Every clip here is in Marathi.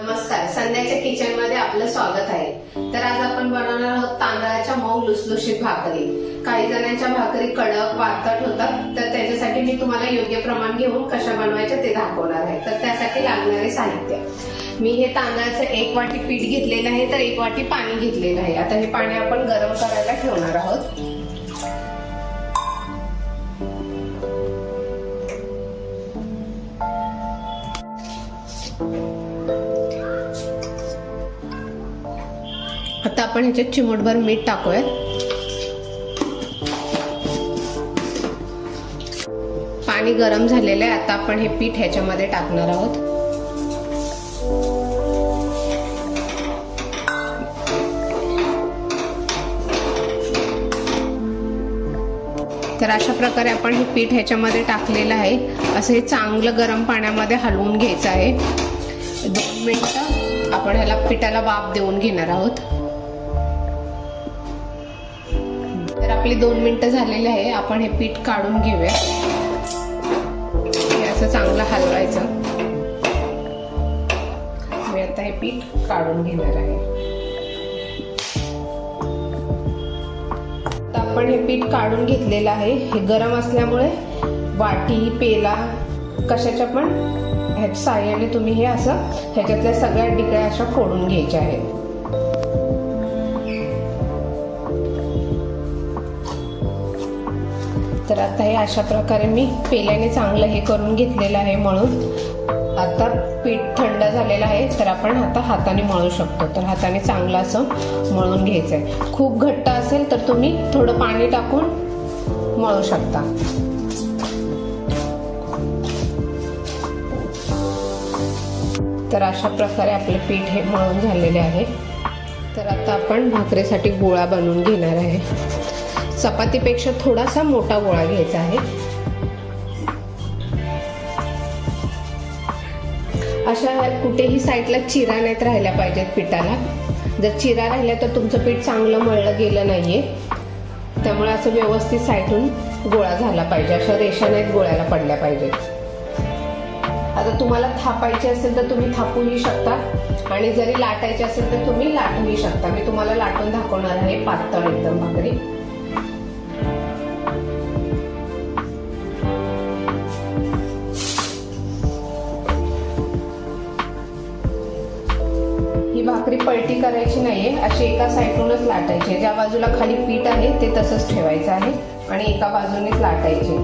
नमस्कार, संध्याच्या किचन मध्ये आपलं स्वागत आहे। तर आज आपण बनवणार आहोत तांदळाच्या मऊ लुसलुशीत भाकरी। काही जणांच्या भाकरी कडक वातट होतात, तर त्याच्यासाठी मी तुम्हाला योग्य प्रमाण घेऊन कशा बनवायच्या ते दाखवणार आहे। तर त्यासाठी लागणारे साहित्य, मी हे तांदळाचं 1 वाटी पीठ घेतलेलं आहे, तर 1 वाटी पाणी घेतलेलं आहे। आता हे पाणी आपण गरम करायला ठेवणार आहोत। आता आपण ह्याच्यात चिमूटभर मीठ टाकूया। पाणी गरम झालेलं आहे, आता आपण हे पीठ ह्याच्यामध्ये टाकणार आहोत। तर अशा प्रकारे आपण हे पीठ ह्याच्यामध्ये टाकलेलं आहे। असं हे चांगलं गरम पाण्यामध्ये हलवून घ्यायचं आहे। 2 मिनिटं आपण ह्याला पिठाला वाफ देऊन घेणार आहोत। तर आपली 2 मिनिटं झालेली आहे, आपण हे पीठ काढून घेऊया। हे असं चांगलं हलवायचं। मी आता हे पीठ काढून घेणार आहे। आता आपण हे पीठ काढून घेतलेलं आहे। हे गरम असल्यामुळे वाटी पेला कशाच्या पण ह्याच्या साहाय्याने तुम्ही हे असं ह्याच्यातल्या सगळ्या डिकळ्या अशा फोडून घ्यायच्या आहेत। तर आता हे अशा प्रकारे मी पेल्याने चांगलं हे करून घेतलेलं आहे मळून। आता पीठ थंड झालेलं आहे, तर आपण आता हाताने मळू शकतो। तर हाताने चांगलं असं मळून घ्यायचं आहे। खूप घट्ट असेल तर तुम्ही थोडं पाणी टाकून मळू शकता। तर अशा प्रकारे आपले पीठ हे मळून झालेले आहे। तर आता आपण भाकरीसाठी गोळा बनवून घेणार आहे। चपातीपेक्षा थोडासा मोठा गोळा घ्यायचा आहे। अशा कुठेही साईडला चिरा नाहीत राहिल्या पाहिजेत पिठाला। जर चिरा राहिल्या तर तुमचं पीठ चांगलं मळलं गेलं नाहीये। त्यामुळे असं व्यवस्थित साईडून गोळा झाला पाहिजे। अशा रेषा नाहीत गोळ्याला पडल्या पाहिजेत। आता तुम्हाला थापायचे असेल तर तुम्ही थापूही शकता, आणि जरी लाटायचे असेल तर तुम्ही लाटूही शकता। मी तुम्हाला लाटून दाखवणार आहे पातळ एकदम भाकरी। ही भाकरी पलटी करायची नाहीये, अशी एका साईडूनच लाटायची। ज्या बाजूला खाली पीठ आहे ते तसंच ठेवायचं आहे आणि एका बाजूनेच लाटायची।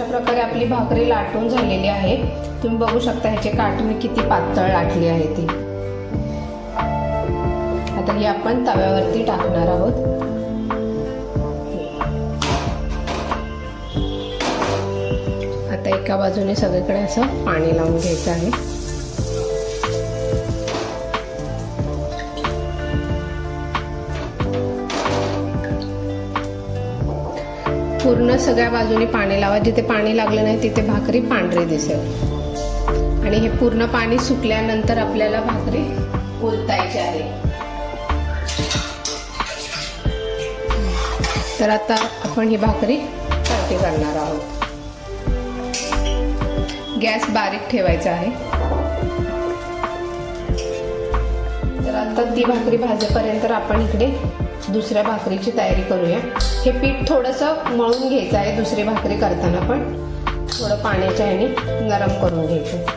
प्रकारे आपली भाकरी लाटून झालेली आहे। तुम्ही बघू शकता ह्याचे काठ मी किती पातळ लाटली आहे ती। आता ही आपण तव्यावरती टाकणार आहोत। आता एका बाजूने सगळीकडे असं पाणी लावून घ्यायचं आहे। पूर्ण सगळ्या बाजूने पाणी लावा। जिथे पाणी लागलं नाही तिथे भाकरी पांढरी दिसेल। आणि हे पूर्ण पाणी सुकल्यानंतर आपल्याला भाकरी उलटायची आहे। तर आता आपण ही भाकरी पलटी करणार आहोत। गॅस बारीक ठेवायचा आहे। तर आता ती भाकरी भाजेपर्यंत आपण इकडे दुसऱ्या भाकरीची तयारी करूया। हे पीठ थोडंसं मळून घ्यायचं आहे। दुसरी भाकरी करताना पण थोडं पाण्याच्या ह्याने नरम करून घ्यायचं।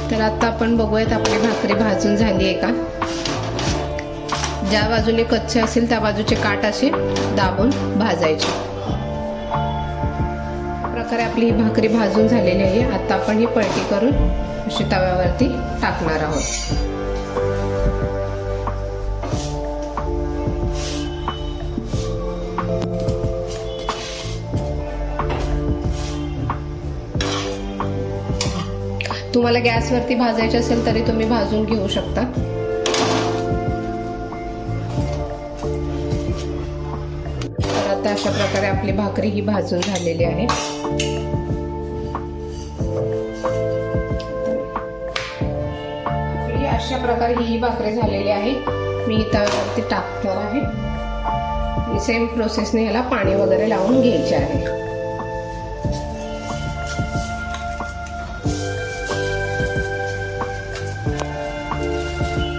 तर आता आपण बघूयात आपली भाकरी भाजून झाली आहे का। ज्या बाजूने कच्चे असेल त्या बाजूचे काठ असे दाबून भाजायचे। प्रकारे आपली ही भाकरी भाजून झालेली आहे। आता आपण ही पलटी करून अशी तव्यावरती टाकणार आहोत। तुम्हाला गॅसवरती भाजायचे असेल तरी तुम्ही भाजून घेऊ शकता. तर आता अशा प्रकारे आपली भाकरी ही भाजून झालेली आहे. अशा प्रकारे ही भाकरी झालेली आहे. मी तव्यावरती टाकणार आहे. सेम प्रोसेसने याला पाणी वगैरे लावून घ्यायचे आहे.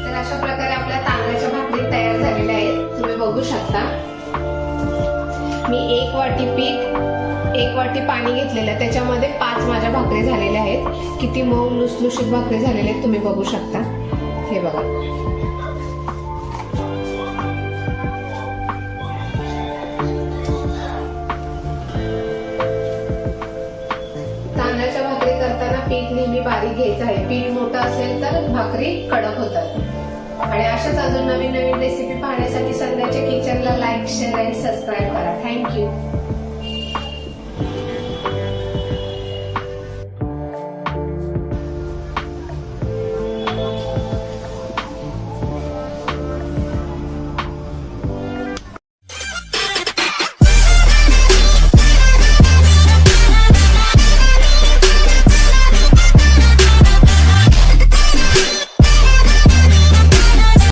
तर अशा प्रकारे आपल्या तांदळाच्या भाकरी तयार झालेल्या आहेत. तुम्ही बघू शकता. मी 1 वाटी पीठ 1 वाटी पाणी घेतलेलं आहे. त्याच्यामध्ये 5 माझ्या भाकरी झालेल्या आहेत. किती मऊ लुसलुशीत भाकरी झालेल्या आहेत तुम्ही बघू शकता. हे बघा. तांदळाच्या भाकरी करताना पीठ नेहमी बारीक घ्यायचं आहे. पीठ मोठं असेल तर भाकरी कडक होतात. आणि अशाच अजून नवीन नवीन रेसिपी पाहण्यासाठी संध्याच्या किचनला लाईक, शेअर आणि सबस्क्राईब करा. थँक्यू.